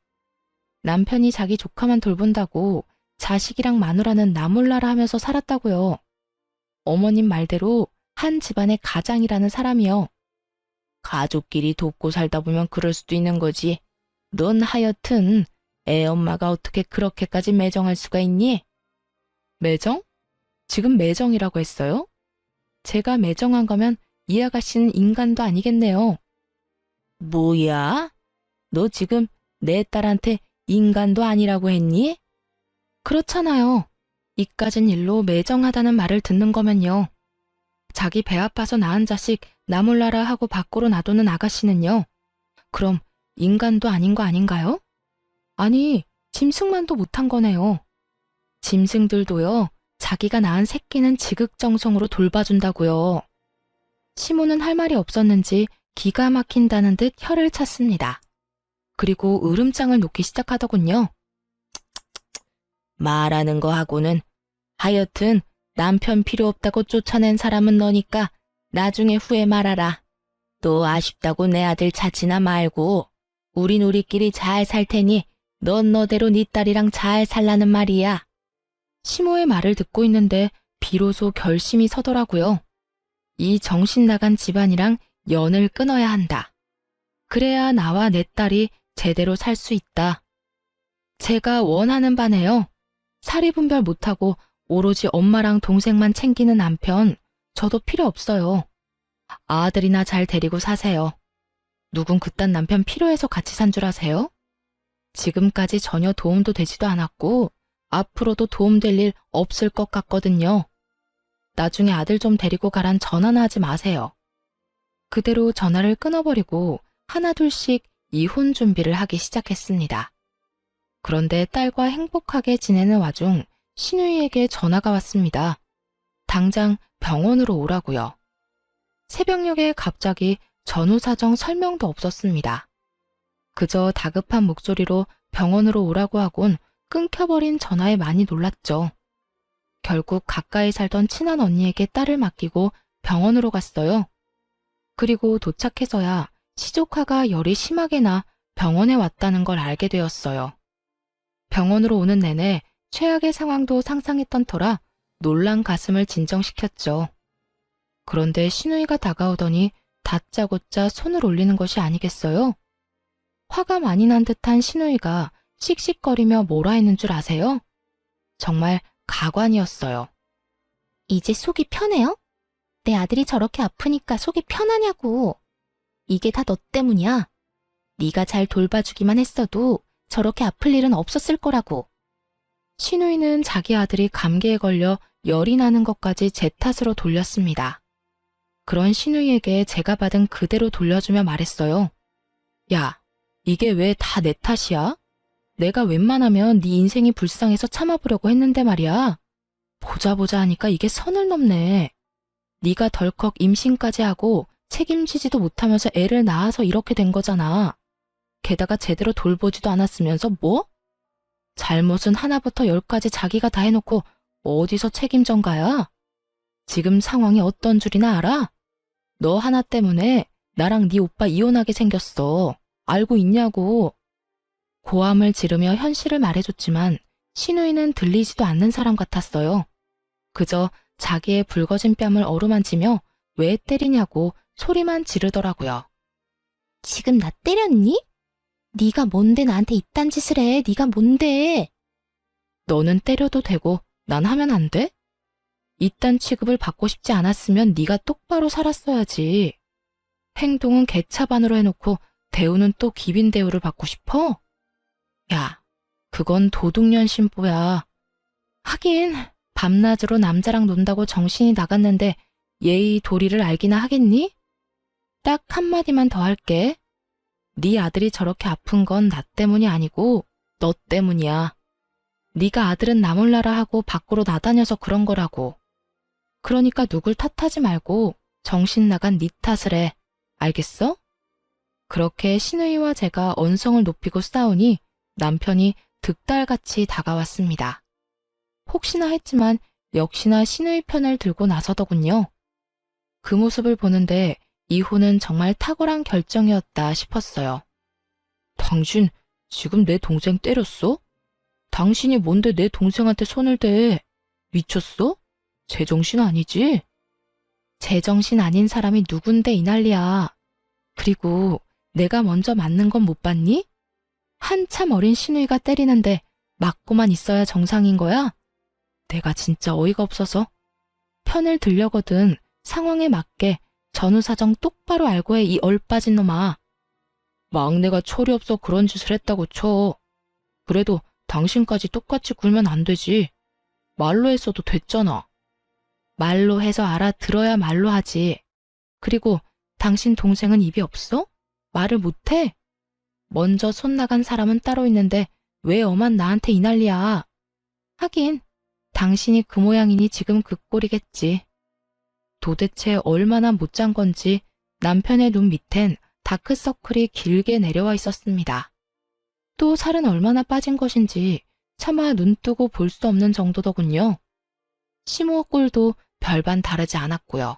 남편이 자기 조카만 돌본다고 자식이랑 마누라는 나 몰라라 하면서 살았다고요. 어머님 말대로 한 집안의 가장이라는 사람이요. 가족끼리 돕고 살다 보면 그럴 수도 있는 거지. 넌 하여튼 애 엄마가 어떻게 그렇게까지 매정할 수가 있니? 매정? 지금 매정이라고 했어요? 제가 매정한 거면 이 아가씨는 인간도 아니겠네요. 뭐야? 너 지금 내 딸한테 인간도 아니라고 했니? 그렇잖아요. 이까진 일로 매정하다는 말을 듣는 거면요. 자기 배 아파서 낳은 자식 나 몰라라 하고 밖으로 놔두는 아가씨는요. 그럼 인간도 아닌 거 아닌가요? 아니, 짐승만도 못한 거네요. 짐승들도요, 자기가 낳은 새끼는 지극정성으로 돌봐준다고요. 시모는 할 말이 없었는지 기가 막힌다는 듯 혀를 찼습니다. 그리고 으름장을 놓기 시작하더군요. 말하는 거 하고는 하여튼 남편 필요 없다고 쫓아낸 사람은 너니까 나중에 후회 말아라. 또 아쉽다고 내 아들 찾지나 말고 우린 우리끼리 잘 살 테니 넌 너대로 네 딸이랑 잘 살라는 말이야. 시모의 말을 듣고 있는데 비로소 결심이 서더라고요. 이 정신 나간 집안이랑 연을 끊어야 한다. 그래야 나와 내 딸이 제대로 살 수 있다. 제가 원하는 바네요. 사리 분별 못하고 오로지 엄마랑 동생만 챙기는 남편, 저도 필요 없어요. 아들이나 잘 데리고 사세요. 누군 그딴 남편 필요해서 같이 산 줄 아세요? 지금까지 전혀 도움도 되지도 않았고 앞으로도 도움될 일 없을 것 같거든요. 나중에 아들 좀 데리고 가란 전화나 하지 마세요. 그대로 전화를 끊어버리고 하나둘씩 이혼 준비를 하기 시작했습니다. 그런데 딸과 행복하게 지내는 와중 신우이에게 전화가 왔습니다. 당장 병원으로 오라고요. 새벽녘에 갑자기 전후 사정 설명도 없었습니다. 그저 다급한 목소리로 병원으로 오라고 하곤 끊겨버린 전화에 많이 놀랐죠. 결국 가까이 살던 친한 언니에게 딸을 맡기고 병원으로 갔어요. 그리고 도착해서야 시조카가 열이 심하게 나 병원에 왔다는 걸 알게 되었어요. 병원으로 오는 내내 최악의 상황도 상상했던 터라 놀란 가슴을 진정시켰죠. 그런데 신우이가 다가오더니 다짜고짜 손을 올리는 것이 아니겠어요? 화가 많이 난 듯한 신우이가 씩씩거리며 뭐라 했는 줄 아세요? 정말 가관이었어요. 이제 속이 편해요? 내 아들이 저렇게 아프니까 속이 편하냐고. 이게 다 너 때문이야. 네가 잘 돌봐주기만 했어도 저렇게 아플 일은 없었을 거라고. 신우이는 자기 아들이 감기에 걸려 열이 나는 것까지 제 탓으로 돌렸습니다. 그런 신우이에게 제가 받은 그대로 돌려주며 말했어요. 야, 이게 왜 다 내 탓이야? 내가 웬만하면 네 인생이 불쌍해서 참아보려고 했는데 말이야. 보자 하니까 이게 선을 넘네. 네가 덜컥 임신까지 하고 책임지지도 못하면서 애를 낳아서 이렇게 된 거잖아. 게다가 제대로 돌보지도 않았으면서 뭐? 잘못은 하나부터 열까지 자기가 다 해놓고 어디서 책임전가야? 지금 상황이 어떤 줄이나 알아? 너 하나 때문에 나랑 네 오빠 이혼하게 생겼어. 알고 있냐고. 고함을 지르며 현실을 말해줬지만 신우이는 들리지도 않는 사람 같았어요. 그저 자기의 붉어진 뺨을 어루만지며 왜 때리냐고 소리만 지르더라고요. 지금 나 때렸니? 네가 뭔데 나한테 이딴 짓을 해. 네가 뭔데? 너는 때려도 되고 난 하면 안 돼? 이딴 취급을 받고 싶지 않았으면 네가 똑바로 살았어야지. 행동은 개차반으로 해놓고 대우는 또 기빈 대우를 받고 싶어? 야, 그건 도둑년 심보야. 하긴 밤낮으로 남자랑 논다고 정신이 나갔는데 예의 도리를 알기나 하겠니? 딱 한마디만 더 할게. 네 아들이 저렇게 아픈 건 나 때문이 아니고 너 때문이야. 네가 아들은 나 몰라라 하고 밖으로 나다녀서 그런 거라고. 그러니까 누굴 탓하지 말고 정신 나간 네 탓을 해. 알겠어? 그렇게 신우이와 제가 언성을 높이고 싸우니 남편이 득달같이 다가왔습니다. 혹시나 했지만 역시나 신우이 편을 들고 나서더군요. 그 모습을 보는데 이혼은 정말 탁월한 결정이었다 싶었어요. 당신 지금 내 동생 때렸어? 당신이 뭔데 내 동생한테 손을 대? 미쳤어? 제정신 아니지? 제정신 아닌 사람이 누군데 이 난리야. 그리고 내가 먼저 맞는 건 못 봤니? 한참 어린 신우이가 때리는데 맞고만 있어야 정상인 거야? 내가 진짜 어이가 없어서. 편을 들려거든 상황에 맞게 전후사정 똑바로 알고 해 이 얼빠진 놈아. 막내가 철이 없어 그런 짓을 했다고 쳐. 그래도 당신까지 똑같이 굴면 안 되지. 말로 했어도 됐잖아. 말로 해서 알아들어야 말로 하지. 그리고 당신 동생은 입이 없어? 말을 못해? 먼저 손 나간 사람은 따로 있는데 왜 엄한 나한테 이 난리야. 하긴 당신이 그 모양이니 지금 그 꼴이겠지. 도대체 얼마나 못 잔 건지 남편의 눈 밑엔 다크서클이 길게 내려와 있었습니다. 또 살은 얼마나 빠진 것인지 차마 눈 뜨고 볼 수 없는 정도더군요. 시모 꼴도 별반 다르지 않았고요.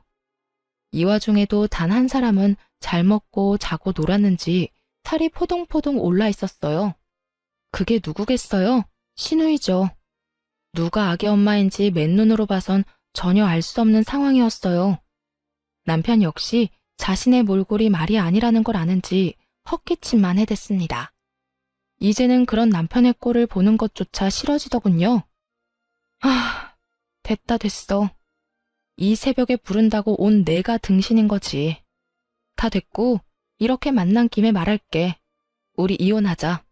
이 와중에도 단 한 사람은 잘 먹고 자고 놀았는지 살이 포동포동 올라 있었어요. 그게 누구겠어요? 신우이죠. 누가 아기 엄마인지 맨눈으로 봐선 전혀 알 수 없는 상황이었어요. 남편 역시 자신의 몰골이 말이 아니라는 걸 아는지 헛기침만 해댔습니다. 이제는 그런 남편의 꼴을 보는 것조차 싫어지더군요. 아, 됐어. 이 새벽에 부른다고 온 내가 등신인 거지. 다 됐고 이렇게 만난 김에 말할게. 우리 이혼하자.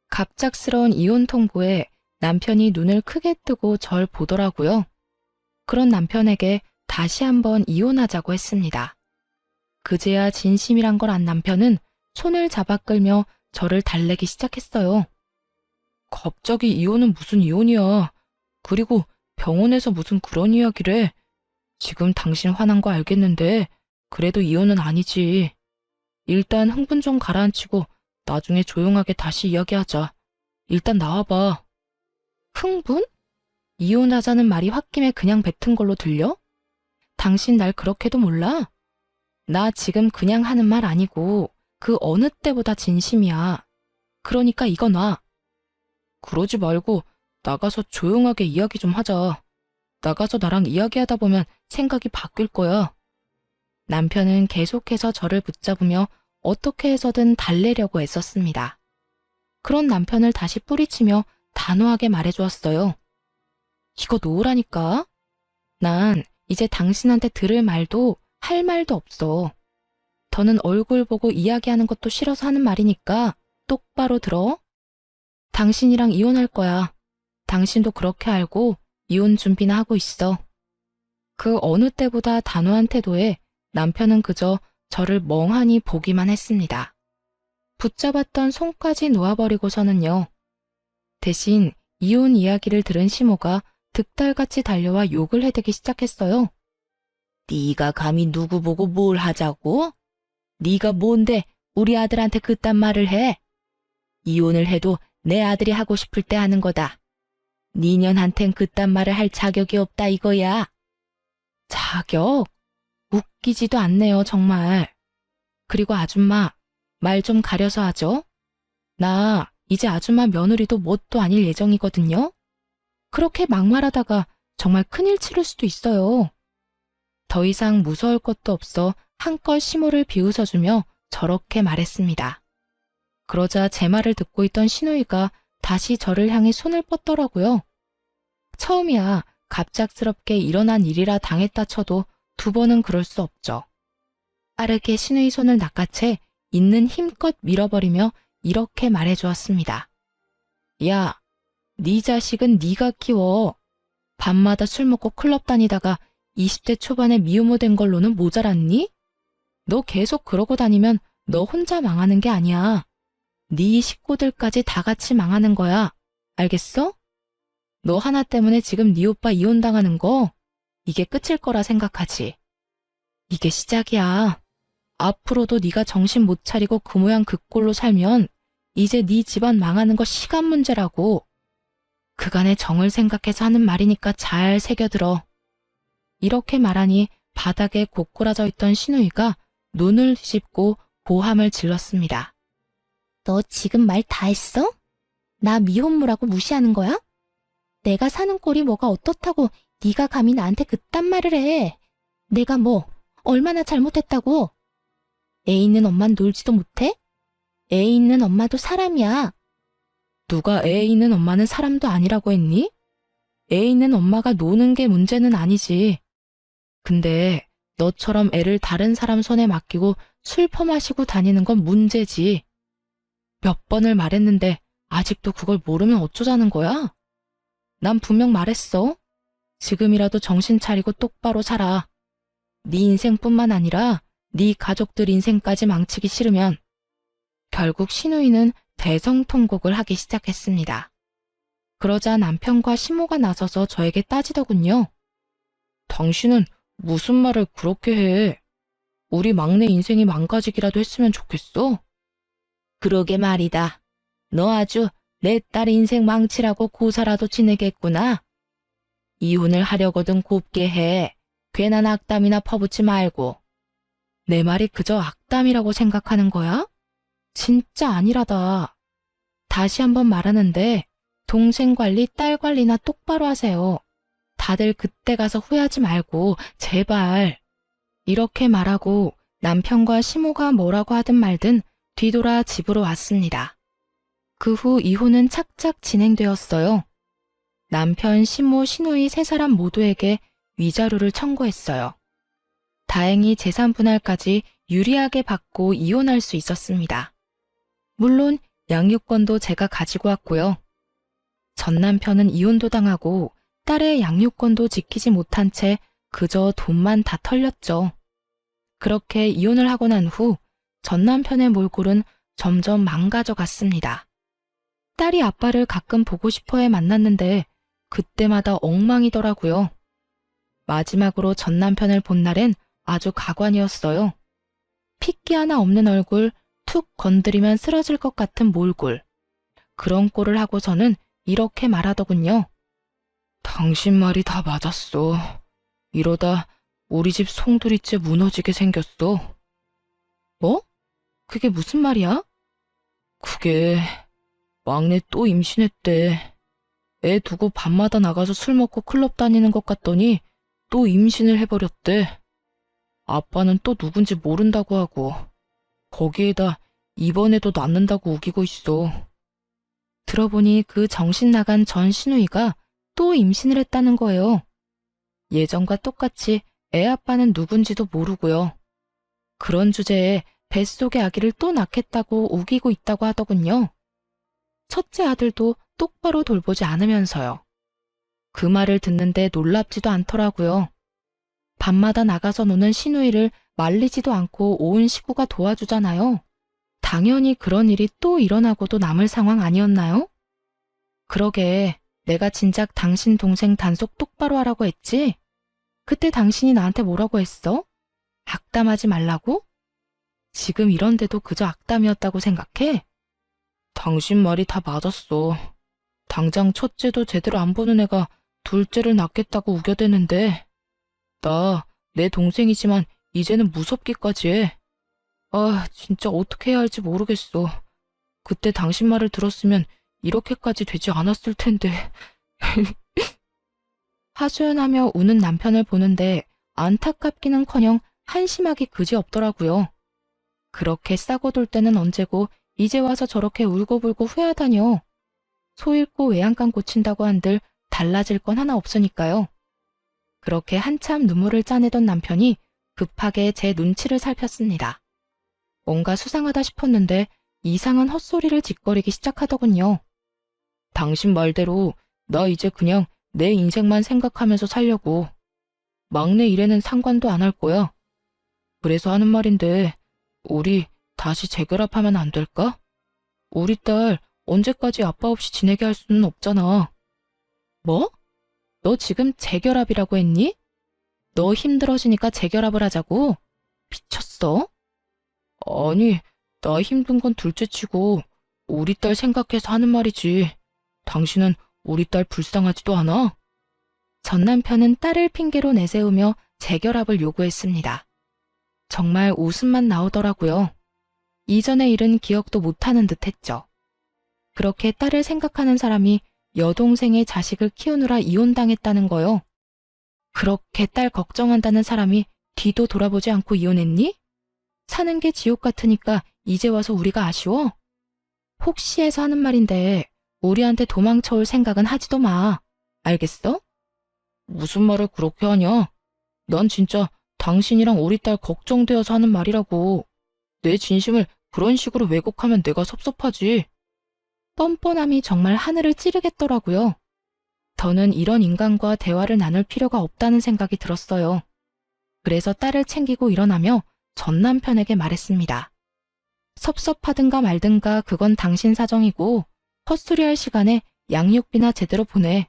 갑작스러운 이혼 통보에 남편이 눈을 크게 뜨고 절 보더라고요. 그런 남편에게 다시 한번 이혼하자고 했습니다. 그제야 진심이란 걸 안 남편은 손을 잡아 끌며 저를 달래기 시작했어요. 갑자기 이혼은 무슨 이혼이야. 그리고 병원에서 무슨 그런 이야기래. 지금 당신 화난 거 알겠는데 그래도 이혼은 아니지. 일단 흥분 좀 가라앉히고 나중에 조용하게 다시 이야기하자. 일단 나와봐. 흥분? 이혼하자는 말이 홧김에 그냥 뱉은 걸로 들려? 당신 날 그렇게도 몰라? 나 지금 그냥 하는 말 아니고 그 어느 때보다 진심이야. 그러니까 이거 놔. 그러지 말고 나가서 조용하게 이야기 좀 하자. 나가서 나랑 이야기하다 보면 생각이 바뀔 거야. 남편은 계속해서 저를 붙잡으며 어떻게 해서든 달래려고 애썼습니다. 그런 남편을 다시 뿌리치며 단호하게 말해주었어요. 이거 놓으라니까. 난 이제 당신한테 들을 말도 할 말도 없어. 더는 얼굴 보고 이야기하는 것도 싫어서 하는 말이니까 똑바로 들어. 당신이랑 이혼할 거야. 당신도 그렇게 알고 이혼 준비나 하고 있어. 그 어느 때보다 단호한 태도에 남편은 그저 저를 멍하니 보기만 했습니다. 붙잡았던 손까지 놓아버리고서는요. 대신 이혼 이야기를 들은 시모가 득달같이 달려와 욕을 해대기 시작했어요. 네가 감히 누구 보고 뭘 하자고? 네가 뭔데 우리 아들한테 그딴 말을 해? 이혼을 해도 내 아들이 하고 싶을 때 하는 거다. 니년한텐 그딴 말을 할 자격이 없다 이거야. 자격? 웃기지도 않네요, 정말. 그리고 아줌마, 말 좀 가려서 하죠. 나 이제 아줌마 며느리도 뭣도 아닐 예정이거든요. 그렇게 막말하다가 정말 큰일 치를 수도 있어요. 더 이상 무서울 것도 없어 한껏 시모를 비웃어주며 저렇게 말했습니다. 그러자 제 말을 듣고 있던 시누이가 다시 저를 향해 손을 뻗더라고요. 처음이야 갑작스럽게 일어난 일이라 당했다 쳐도 두 번은 그럴 수 없죠. 빠르게 시누이 손을 낚아채 있는 힘껏 밀어버리며 이렇게 말해주었습니다. 야, 네 자식은 네가 키워. 밤마다 술 먹고 클럽 다니다가 20대 초반에 미혼모 된 걸로는 모자랐니? 너 계속 그러고 다니면 너 혼자 망하는 게 아니야. 네 식구들까지 다 같이 망하는 거야. 알겠어? 너 하나 때문에 지금 네 오빠 이혼당하는 거 이게 끝일 거라 생각하지. 이게 시작이야. 앞으로도 네가 정신 못 차리고 그 모양 그 꼴로 살면 이제 네 집안 망하는 거 시간 문제라고. 그간의 정을 생각해서 하는 말이니까 잘 새겨들어. 이렇게 말하니 바닥에 고꾸라져 있던 시누이가 눈을 뒤집고 고함을 질렀습니다. 너 지금 말 다 했어? 나 미혼모라고 무시하는 거야? 내가 사는 꼴이 뭐가 어떻다고 네가 감히 나한테 그딴 말을 해. 내가 뭐 얼마나 잘못했다고. 애 있는 엄만 놀지도 못해? 애 있는 엄마도 사람이야. 누가 애 있는 엄마는 사람도 아니라고 했니? 애 있는 엄마가 노는 게 문제는 아니지. 근데 너처럼 애를 다른 사람 손에 맡기고 술 퍼마시고 다니는 건 문제지. 몇 번을 말했는데 아직도 그걸 모르면 어쩌자는 거야? 난 분명 말했어. 지금이라도 정신 차리고 똑바로 살아. 네 인생뿐만 아니라 네 가족들 인생까지 망치기 싫으면. 결국 시누이는 대성통곡을 하기 시작했습니다. 그러자 남편과 시모가 나서서 저에게 따지더군요. 당신은 무슨 말을 그렇게 해? 우리 막내 인생이 망가지기라도 했으면 좋겠어? 그러게 말이다. 너 아주 내 딸 인생 망치라고 고사라도 지내겠구나. 이혼을 하려거든 곱게 해. 괜한 악담이나 퍼붓지 말고. 내 말이 그저 악담이라고 생각하는 거야? 진짜 아니라다. 다시 한번 말하는데 동생 관리, 딸 관리나 똑바로 하세요. 다들 그때 가서 후회하지 말고 제발. 이렇게 말하고 남편과 시모가 뭐라고 하든 말든 뒤돌아 집으로 왔습니다. 그 후 이혼은 착착 진행되었어요. 남편, 시모, 시누이 세 사람 모두에게 위자료를 청구했어요. 다행히 재산 분할까지 유리하게 받고 이혼할 수 있었습니다. 물론 양육권도 제가 가지고 왔고요. 전 남편은 이혼도 당하고 딸의 양육권도 지키지 못한 채 그저 돈만 다 털렸죠. 그렇게 이혼을 하고 난 후 전 남편의 몰골은 점점 망가져 갔습니다. 딸이 아빠를 가끔 보고 싶어해 만났는데 그때마다 엉망이더라고요. 마지막으로 전 남편을 본 날엔 아주 가관이었어요. 핏기 하나 없는 얼굴, 툭 건드리면 쓰러질 것 같은 몰골. 그런 꼴을 하고서는 이렇게 말하더군요. 당신 말이 다 맞았어. 이러다 우리 집 송두리째 무너지게 생겼어. 뭐? 그게 무슨 말이야? 그게 막내 또 임신했대. 애 두고 밤마다 나가서 술 먹고 클럽 다니는 것 같더니 또 임신을 해버렸대. 아빠는 또 누군지 모른다고 하고 거기에다 이번에도 낳는다고 우기고 있어. 들어보니 그 정신 나간 전 시누이가 또 임신을 했다는 거예요. 예전과 똑같이 애 아빠는 누군지도 모르고요. 그런 주제에 뱃속의 아기를 또 낳겠다고 우기고 있다고 하더군요. 첫째 아들도 똑바로 돌보지 않으면서요. 그 말을 듣는데 놀랍지도 않더라고요. 밤마다 나가서 노는 시누이를 말리지도 않고 온 식구가 도와주잖아요. 당연히 그런 일이 또 일어나고도 남을 상황 아니었나요? 그러게, 내가 진작 당신 동생 단속 똑바로 하라고 했지? 그때 당신이 나한테 뭐라고 했어? 악담하지 말라고? 지금 이런데도 그저 악담이었다고 생각해? 당신 말이 다 맞았어. 당장 첫째도 제대로 안 보는 애가 둘째를 낳겠다고 우겨대는데 나, 내 동생이지만 이제는 무섭기까지 해. 아, 진짜 어떻게 해야 할지 모르겠어. 그때 당신 말을 들었으면 이렇게까지 되지 않았을 텐데. 하소연하며 우는 남편을 보는데 안타깝기는커녕 한심하기 그지없더라고요. 그렇게 싸고 돌 때는 언제고 이제 와서 저렇게 울고불고 후회하다뇨. 소 잃고 외양간 고친다고 한들 달라질 건 하나 없으니까요. 그렇게 한참 눈물을 짜내던 남편이 급하게 제 눈치를 살폈습니다. 뭔가 수상하다 싶었는데 이상한 헛소리를 짓거리기 시작하더군요. 당신 말대로 나 이제 그냥 내 인생만 생각하면서 살려고. 막내 일에는 상관도 안 할 거야. 그래서 하는 말인데 우리 다시 재결합하면 안 될까? 우리 딸 언제까지 아빠 없이 지내게 할 수는 없잖아. 뭐? 너 지금 재결합이라고 했니? 너 힘들어지니까 재결합을 하자고? 미쳤어? 아니, 나 힘든 건 둘째치고 우리 딸 생각해서 하는 말이지. 당신은 우리 딸 불쌍하지도 않아? 전 남편은 딸을 핑계로 내세우며 재결합을 요구했습니다. 정말 웃음만 나오더라고요. 이전의 일은 기억도 못하는 듯 했죠. 그렇게 딸을 생각하는 사람이 여동생의 자식을 키우느라 이혼당했다는 거요. 그렇게 딸 걱정한다는 사람이 뒤도 돌아보지 않고 이혼했니? 사는 게 지옥 같으니까 이제 와서 우리가 아쉬워? 혹시 해서 하는 말인데 우리한테 도망쳐올 생각은 하지도 마. 알겠어? 무슨 말을 그렇게 하냐? 난 진짜 당신이랑 우리 딸 걱정되어서 하는 말이라고. 내 진심을 그런 식으로 왜곡하면 내가 섭섭하지. 뻔뻔함이 정말 하늘을 찌르겠더라고요. 더는 이런 인간과 대화를 나눌 필요가 없다는 생각이 들었어요. 그래서 딸을 챙기고 일어나며 전 남편에게 말했습니다. 섭섭하든가 말든가 그건 당신 사정이고 헛소리할 시간에 양육비나 제대로 보내.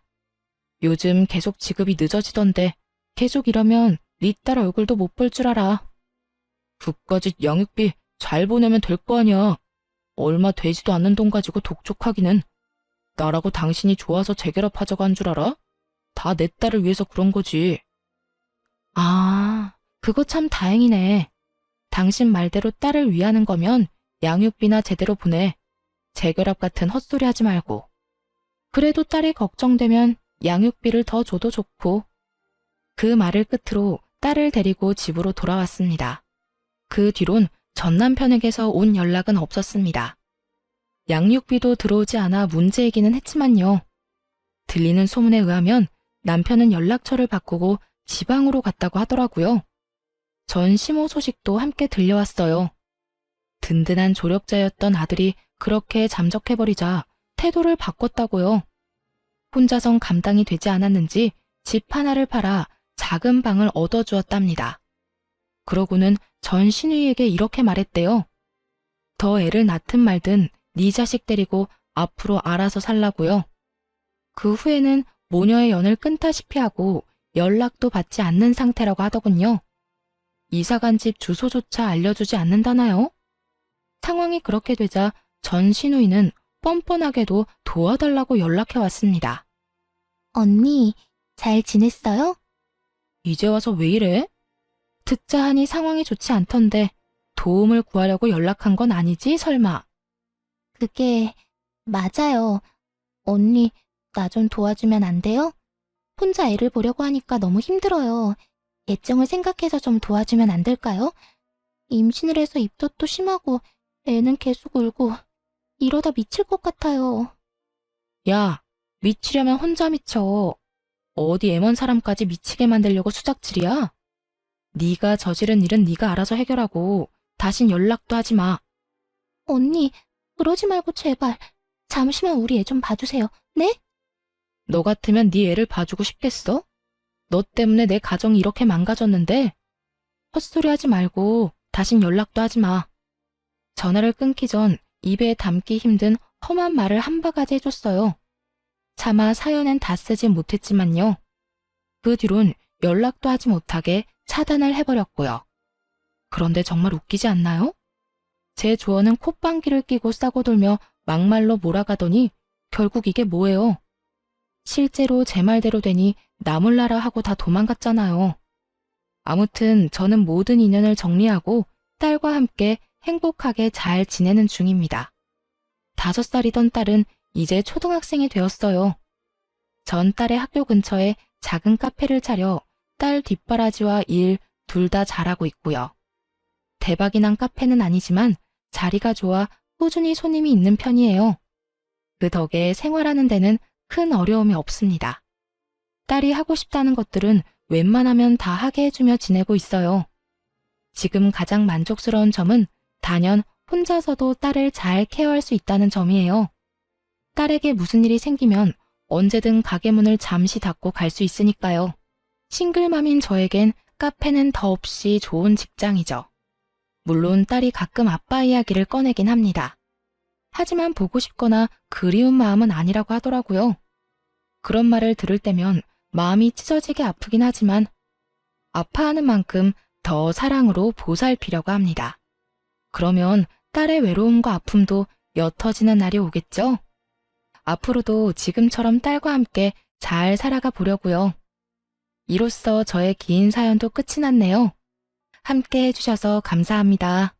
요즘 계속 지급이 늦어지던데 계속 이러면 네 딸 얼굴도 못 볼 줄 알아. 그까짓 양육비 잘 보내면 될 거 아니야. 얼마 되지도 않는 돈 가지고 독촉하기는. 나라고 당신이 좋아서 재결합하자고 한 줄 알아? 다 내 딸을 위해서 그런 거지. 아, 그거 참 다행이네. 당신 말대로 딸을 위하는 거면 양육비나 제대로 보내. 재결합 같은 헛소리 하지 말고. 그래도 딸이 걱정되면 양육비를 더 줘도 좋고. 그 말을 끝으로 딸을 데리고 집으로 돌아왔습니다. 그 뒤론 전 남편에게서 온 연락은 없었습니다. 양육비도 들어오지 않아 문제이기는 했지만요. 들리는 소문에 의하면 남편은 연락처를 바꾸고 지방으로 갔다고 하더라고요. 전 시모 소식도 함께 들려왔어요. 든든한 조력자였던 아들이 그렇게 잠적해버리자 태도를 바꿨다고요. 혼자선 감당이 되지 않았는지 집 하나를 팔아 작은 방을 얻어주었답니다. 그러고는 전 시누이에게 이렇게 말했대요. 더 애를 낳든 말든 네 자식 데리고 앞으로 알아서 살라고요. 그 후에는 모녀의 연을 끊다시피 하고 연락도 받지 않는 상태라고 하더군요. 이사간 집 주소조차 알려주지 않는다나요? 상황이 그렇게 되자 전 시누이는 뻔뻔하게도 도와달라고 연락해 왔습니다. 언니, 잘 지냈어요? 이제 와서 왜 이래? 듣자 하니 상황이 좋지 않던데 도움을 구하려고 연락한 건 아니지 설마? 그게 맞아요. 언니, 나 좀 도와주면 안 돼요? 혼자 애를 보려고 하니까 너무 힘들어요. 애정을 생각해서 좀 도와주면 안 될까요? 임신을 해서 입덧도 심하고 애는 계속 울고 이러다 미칠 것 같아요. 야, 미치려면 혼자 미쳐. 어디 애먼 사람까지 미치게 만들려고 수작질이야? 네가 저지른 일은 네가 알아서 해결하고 다신 연락도 하지 마. 언니, 그러지 말고 제발 잠시만 우리 애 좀 봐주세요. 네? 너 같으면 네 애를 봐주고 싶겠어? 너 때문에 내 가정이 이렇게 망가졌는데 헛소리 하지 말고 다신 연락도 하지 마. 전화를 끊기 전 입에 담기 힘든 험한 말을 한 바가지 해줬어요. 차마 사연엔 다 쓰지 못했지만요. 그 뒤론 연락도 하지 못하게 차단을 해버렸고요. 그런데 정말 웃기지 않나요? 제 조언은 콧방귀를 끼고 싸고 돌며 막말로 몰아가더니 결국 이게 뭐예요? 실제로 제 말대로 되니 나몰라라 하고 다 도망갔잖아요. 아무튼 저는 모든 인연을 정리하고 딸과 함께 행복하게 잘 지내는 중입니다. 5살이던 딸은 이제 초등학생이 되었어요. 전 딸의 학교 근처에 작은 카페를 차려 딸 뒷바라지와 일 둘 다 잘하고 있고요. 대박이 난 카페는 아니지만 자리가 좋아 꾸준히 손님이 있는 편이에요. 그 덕에 생활하는 데는 큰 어려움이 없습니다. 딸이 하고 싶다는 것들은 웬만하면 다 하게 해주며 지내고 있어요. 지금 가장 만족스러운 점은 단연 혼자서도 딸을 잘 케어할 수 있다는 점이에요. 딸에게 무슨 일이 생기면 언제든 가게 문을 잠시 닫고 갈 수 있으니까요. 싱글맘인 저에겐 카페는 더없이 좋은 직장이죠. 물론 딸이 가끔 아빠 이야기를 꺼내긴 합니다. 하지만 보고 싶거나 그리운 마음은 아니라고 하더라고요. 그런 말을 들을 때면 마음이 찢어지게 아프긴 하지만 아파하는 만큼 더 사랑으로 보살피려고 합니다. 그러면 딸의 외로움과 아픔도 옅어지는 날이 오겠죠? 앞으로도 지금처럼 딸과 함께 잘 살아가 보려고요. 이로써 저의 긴 사연도 끝이 났네요. 함께 해주셔서 감사합니다.